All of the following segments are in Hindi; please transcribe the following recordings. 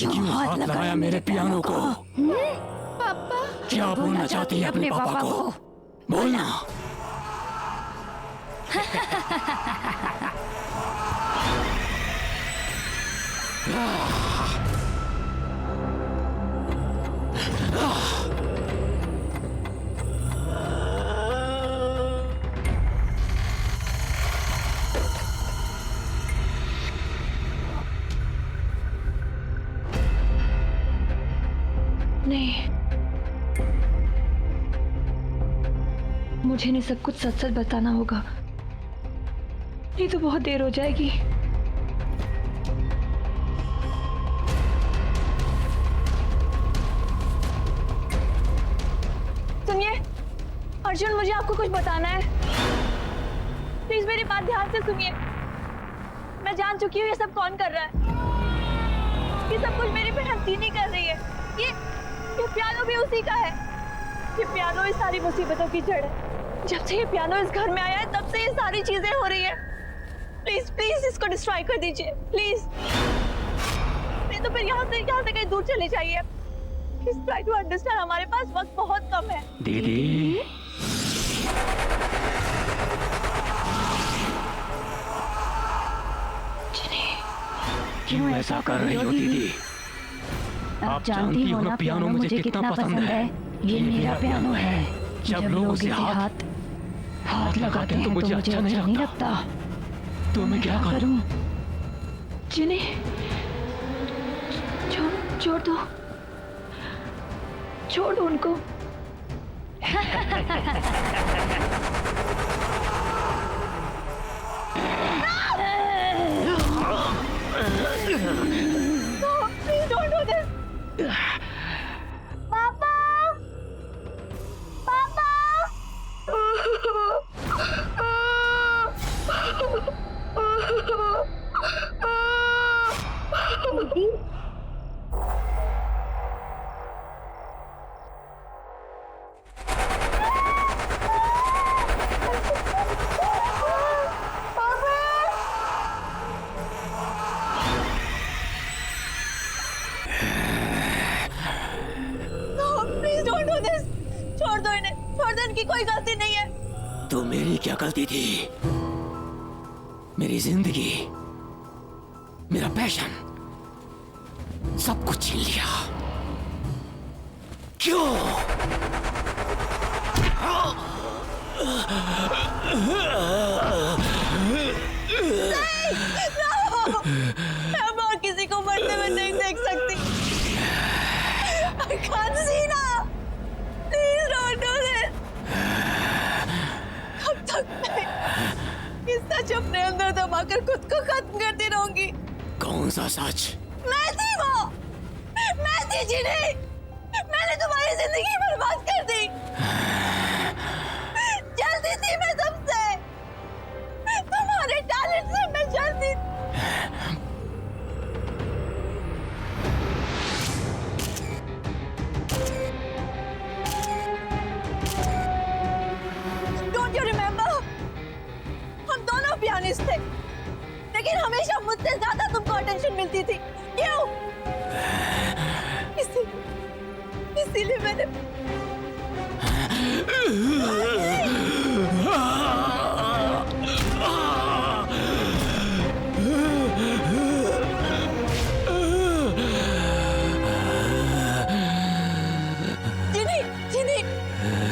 क्यों हाथ लगाया मेरे पियानो को? पापा क्या बोलना चाहती है अपने पापा को? बोलना। नहीं, मुझे इन्हें सब कुछ सच सच बताना होगा, नहीं तो बहुत देर हो जाएगी। सुनिए अर्जुन, मुझे आपको कुछ बताना है। प्लीज मेरी बात ध्यान से सुनिए। मैं जान चुकी हूँ ये सब कौन कर रहा है। ये सब कुछ मेरी बहन चीनी कर रही है। ये पियानो भी उसी का है। ये पियानो इस सारी मुसीबतों की जड़ है। जब से ये पियानो इस घर में आया है तब से ये सारी चीजें हो रही है। प्लीज प्लीज इसको डिस्ट्रॉय कर दीजिए प्लीज, नहीं तो फिर यहाँ से कहीं दूर चले जाइए। प्लीज ट्राई टू अंडरस्टैंड, हमारे पास वक्त बहुत कम है। दीदी, क्यों ऐसा कर रही हो दीदी? आप जानती हो ना पियानो मुझे कितना पसंद है। ये मेरा पियानो है। जब लोग उसे हाथ लगाते हैं तो मुझे अच्छा नहीं लगता। तो मैं क्या करूं? जिन्हें छोड़ दो, छोड़ दो उनको। No, please don't do this. पापा, पापा। दीदी, छोड़ दो इन्हें, छोड़ दो, इनकी कोई गलती नहीं है। तो मेरी क्या गलती थी? मेरी जिंदगी, मेरा पैशन, सब कुछ छीन लिया। क्यों? मैं और किसी को मरते हुए नहीं देख सकती। I can't see now. Please don't do this. कब तक मैं ये सच अपने अंदर दबाकर खुद को खत्म करती रहूंगी? कौन सा सच? मैं थी वो, मैं थी जिन्हें मैंने तुम्हारी जिंदगी बर्बाद कर दी। जलती थी मैं सबसे, तुम्हारे टैलेंट से मैं जलती। Don't you remember? हम दोनों पियानिस्ट थे, लेकिन हमेशा मुझसे ज्यादा तुमको अटेंशन मिलती थी। क्यों? इसीलिए मैंने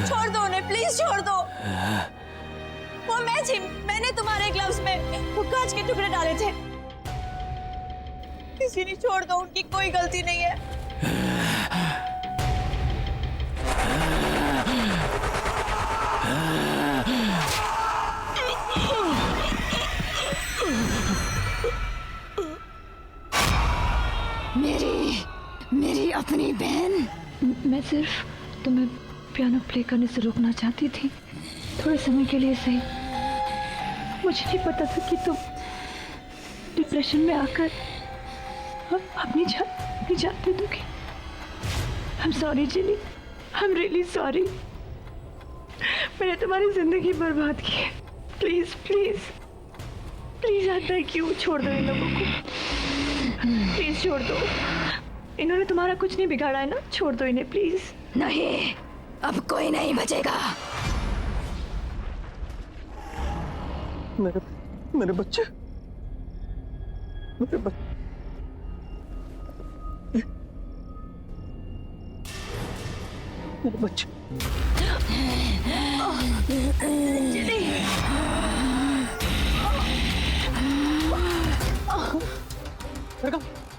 छोड़ दो उन्हें, प्लीज छोड़ दो। वो मैं थी, मैंने तुम्हारे ग्लव्स में वो कांच के टुकड़े डाले थे। किसी ने, छोड़ दो, उनकी कोई गलती नहीं है। मेरी अपनी बहन। मैं सिर्फ तुम्हें पियानो प्ले करने से रोकना चाहती थी, थोड़े समय के लिए सही। मुझे नहीं पता था कि तुम डिप्रेशन में आकर अपनी जान दे दोगी। I'm sorry Jini, I'm really sorry। मैंने तुम्हारी जिंदगी बर्बाद की है। Please please please, I beg you, छोड़ दो इन लोगों को, प्लीज छोड़ दो। इन्होंने तुम्हारा कुछ नहीं बिगाड़ा है ना, छोड़ दो इन्हें प्लीज। नहीं, अब कोई नहीं बचेगा। मेरे बच्चे, मेरे बच्चे, मेरे बच्चे।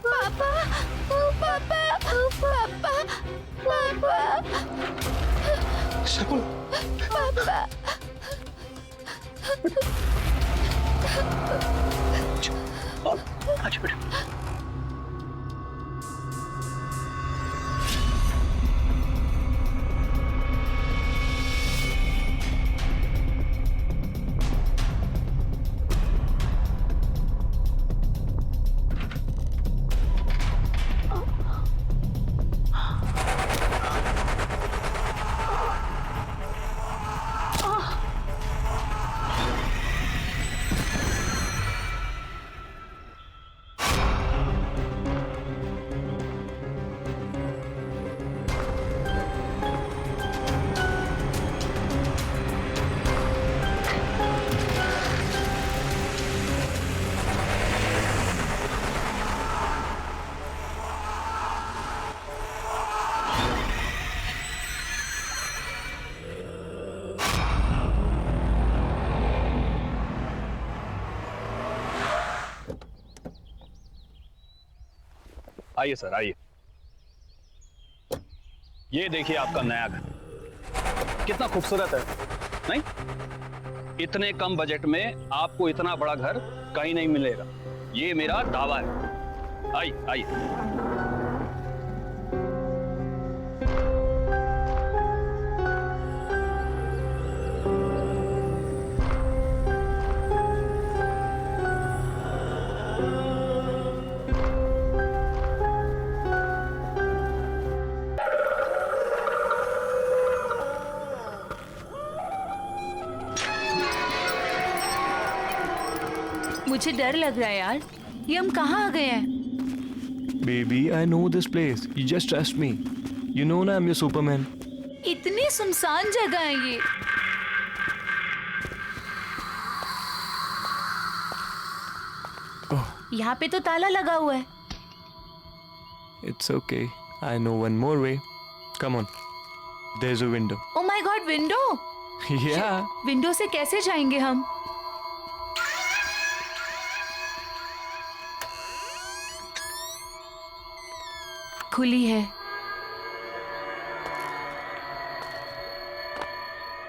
पापा, पापा, पापा, पापा, शकुन, पापा। अच्छा बेटा। आइए सर, आइए। ये देखिए आपका नया घर कितना खूबसूरत है, नहीं? इतने कम बजट में आपको इतना बड़ा घर कहीं नहीं मिलेगा, ये मेरा दावा है। आइए आइए। मुझे डर लग रहा है यार, ये हम कहाँ आ गए हैं? Baby, I know this place. You just trust me. You know ना, I'm your Superman. इतनी सुनसान जगह है ये। यहाँ पे तो ताला लगा हुआ है। It's okay. I know one more way. Come on. There's a window. Oh my God, window! Yeah. Window से कैसे जाएंगे हम? खुली है।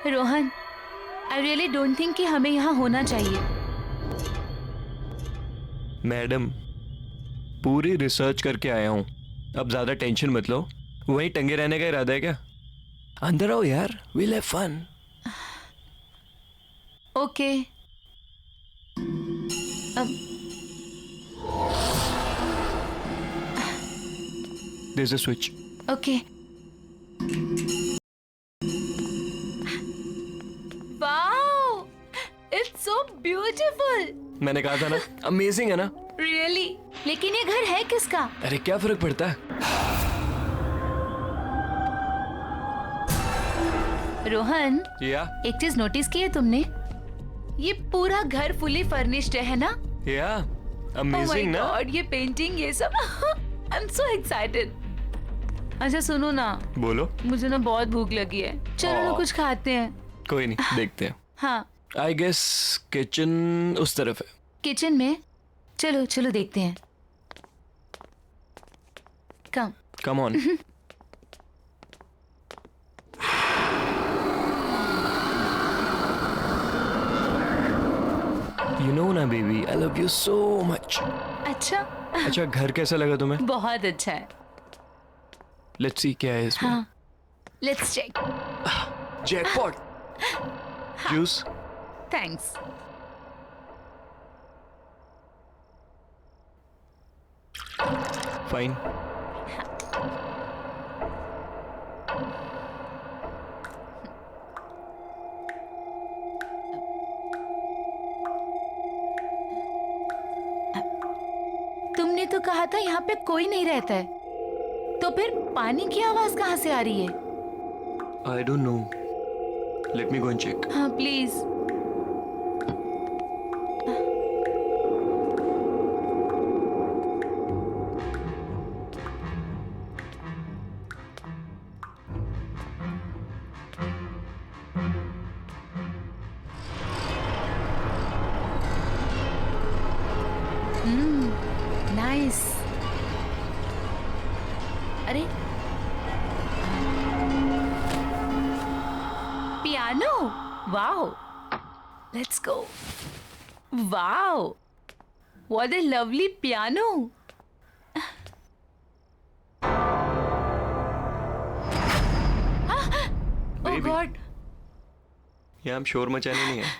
Rohan, I really don't think कि हमें यहाँ होना चाहिए। मैडम, पूरी रिसर्च करके आया हूँ। अब ज्यादा टेंशन मत लो। वहीं टंगे रहने का इरादा है क्या? अंदर आओ यार, we'll have fun. ओके। अब There's a switch. Okay. Wow, it's so beautiful. मैंने कहा था ना, अमेजिंग है ना? रियली? लेकिन ये घर है किसका? अरे क्या फर्क पड़ता है? रोहन, या एक चीज नोटिस की है तुमने? ये पूरा घर फुली फर्निश्ड है ना? या Oh my अमेजिंग ना? God, ये पेंटिंग, ये सब। I am so excited. अच्छा सुनो ना, बोलो। मुझे ना बहुत भूख लगी है, चलो ना कुछ खाते हैं। कोई नहीं, देखते हैं। हाँ, आई गेस किचन उस तरफ है। किचन में? चलो चलो देखते हैं। कम कम ऑन। यू नो ना baby, I love you so much. अच्छा। अच्छा, घर कैसा लगा तुम्हें? बहुत अच्छा है। लेट्स सी क्या है इसमें। हाँ, let's check. Jackpot. Juice. Thanks. Fine. तुमने तो कहा था यहाँ पे कोई नहीं रहता है। तो फिर पानी की आवाज कहाँ से आ रही है? I don't know, let me go and check. हाँ प्लीज। नाइस। अरे piano, wow, let's go. Wow, what a lovely piano. Oh Baby. God. यहाँ हम शोर मचाने नहीं है,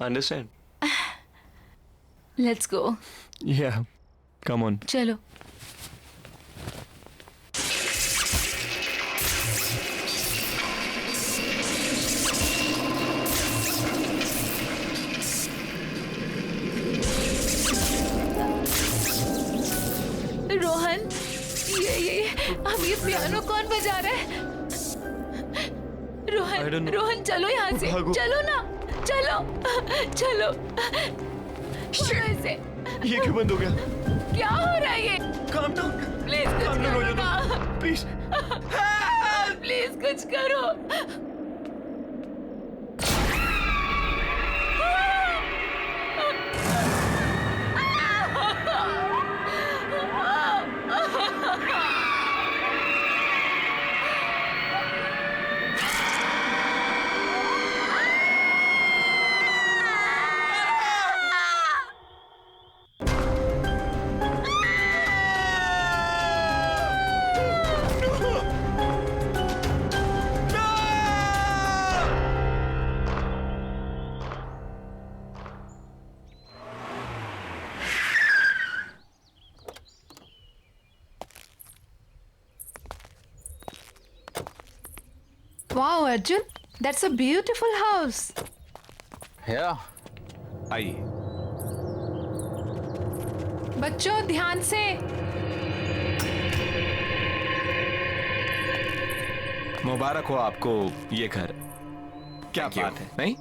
अंडरस्टैंड? Let's go. या कम ऑन। चलो। रोहन, ये अब ये पियानो कौन बजा रहा है? I don't Rohan, know. Rohan चलो यहाँ से, भागो। चलो ना, चलो, चलो। छोड़ो इसे। ये क्यों बंद हो गया? क्या हो रहा है ये? काम डाउन, प्लीज कुछ काम डाउन हो करो ना। जाओ प्लीज। प्लीज कुछ करो। Wow, Arjun, that's a beautiful house. Yeah. आइए। बच्चों ध्यान से। मुबारक हो आपको ये घर। क्या Thank you. बात है, नहीं?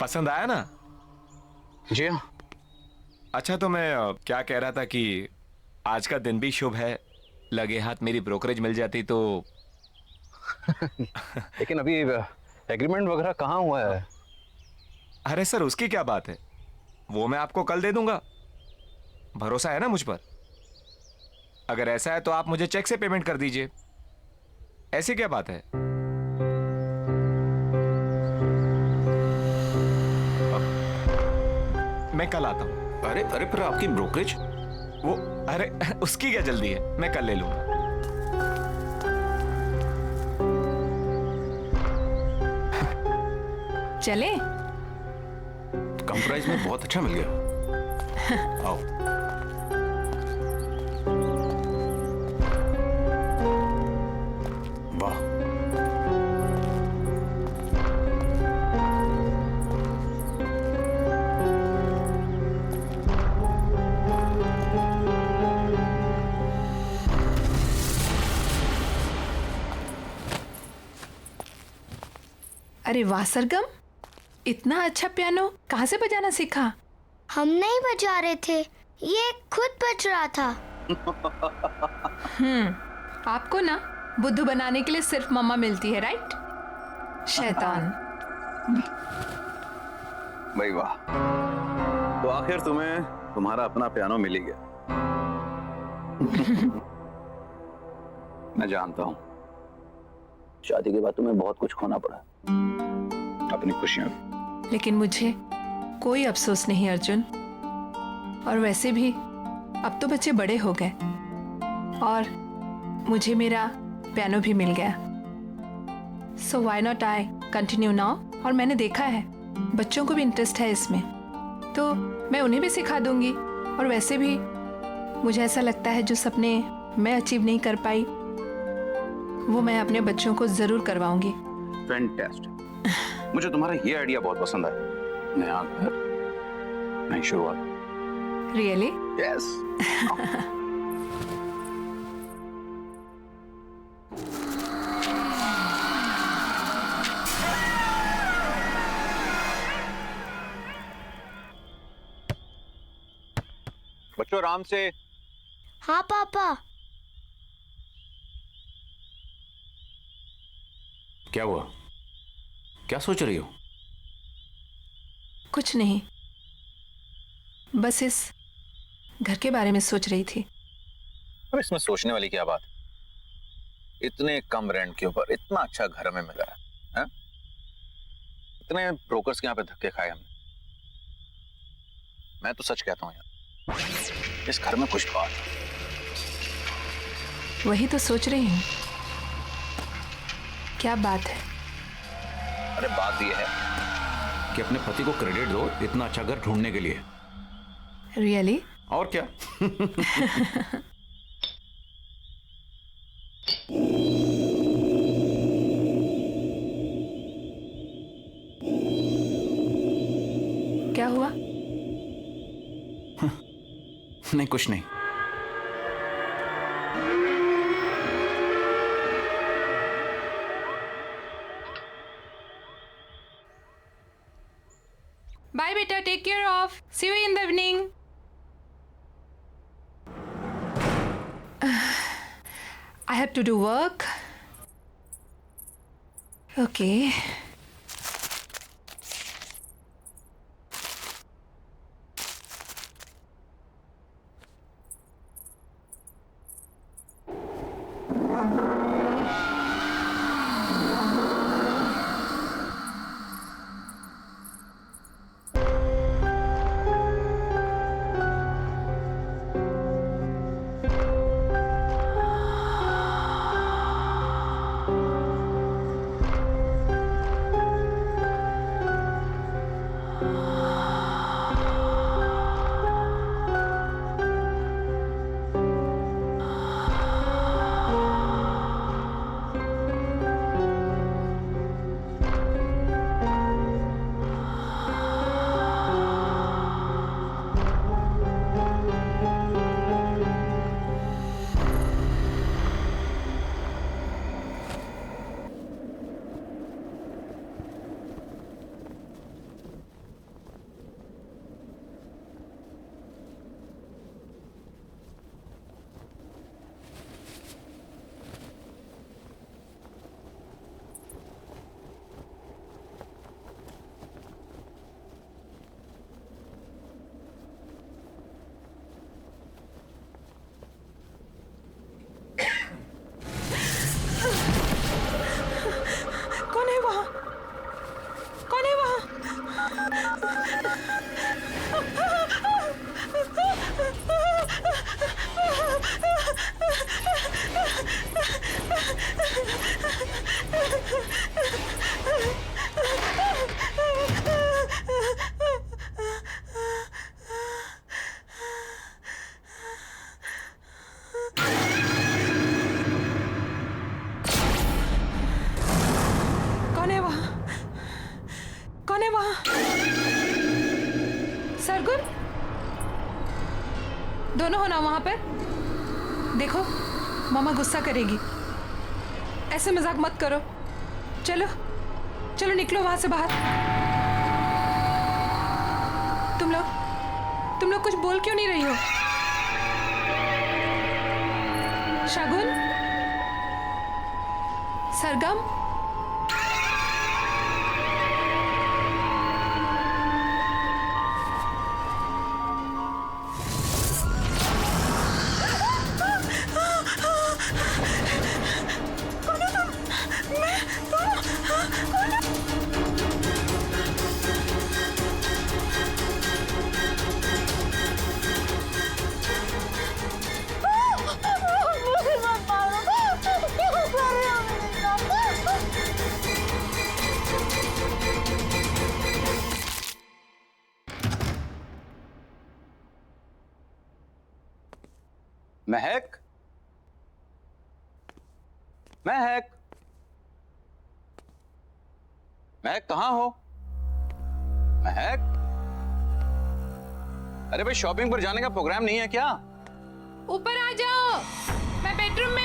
पसंद आया ना? जी हाँ। अच्छा, तो मैं क्या कह रहा था कि आज का दिन भी शुभ है, लगे हाथ मेरी ब्रोकरेज मिल जाती तो। लेकिन अभी एग्रीमेंट वगैरह कहाँ हुआ है? अरे सर, उसकी क्या बात है, वो मैं आपको कल दे दूंगा। भरोसा है ना मुझ पर? अगर ऐसा है तो आप मुझे चेक से पेमेंट कर दीजिए। ऐसी क्या बात है? मैं कल आता हूं। अरे अरे, पर आपकी ब्रोकरेज? वो अरे उसकी क्या जल्दी है, मैं कल ले लूंगा। चले? कम प्राइस में बहुत अच्छा मिल गया। आओ। वाह, अरे वाह सरगम, इतना अच्छा पियानो कहाँ से बजाना सीखा? हम नहीं बजा रहे थे, ये खुद बज रहा था। आपको ना बुद्धू बनाने के लिए सिर्फ मम्मा मिलती है, राइट? शैतान। भाई वाह, तो आखिर तुम्हें तुम्हारा अपना पियानो मिल ही गया। मैं जानता हूँ शादी के बाद तुम्हें बहुत कुछ खोना पड़ा, अपनी खुशियां भी। लेकिन मुझे कोई अफसोस नहीं अर्जुन। और वैसे भी अब तो बच्चे बड़े हो गए और मुझे मेरा पियानो भी मिल गया। So why not I continue now. और मैंने देखा है बच्चों को भी इंटरेस्ट है इसमें, तो मैं उन्हें भी सिखा दूंगी। और वैसे भी मुझे ऐसा लगता है जो सपने मैं अचीव नहीं कर पाई वो मैं अपने बच्चों को जरूर करवाऊंगी। फैंटास्टिक, मुझे तुम्हारा ये आइडिया बहुत पसंद आया। नया घर, नई शुरुआत। रियली? यस। बच्चों आराम से। हाँ पापा। क्या हुआ? क्या सोच रही हो? कुछ नहीं, बस इस घर के बारे में सोच रही थी। अब इसमें सोचने वाली क्या बात? इतने कम रेंट के ऊपर इतना अच्छा घर हमें मिला है? इतने ब्रोकर्स के यहाँ पे धक्के खाए हमने। मैं तो सच कहता हूँ यार, इस घर में कुछ बात है। वही तो सोच रही हूँ, क्या बात है? अरे बात यह है कि अपने पति को क्रेडिट दो इतना अच्छा घर ढूंढने के लिए। रियली? और क्या? क्या हुआ? नहीं कुछ नहीं। बाय बेटा, take care of, see you in the evening. I have to do work. Okay. Sargun, दोनों हो ना वहां पे? देखो मामा गुस्सा करेगी, ऐसे मजाक मत करो। चलो चलो निकलो वहां से बाहर। तुम लोग कुछ बोल क्यों नहीं रही हो? शगुन, सरगम, महक, महक, महक कहाँ हो? महक, अरे भाई शॉपिंग पर जाने का प्रोग्राम नहीं है क्या? ऊपर आ जाओ, मैं बेडरूम में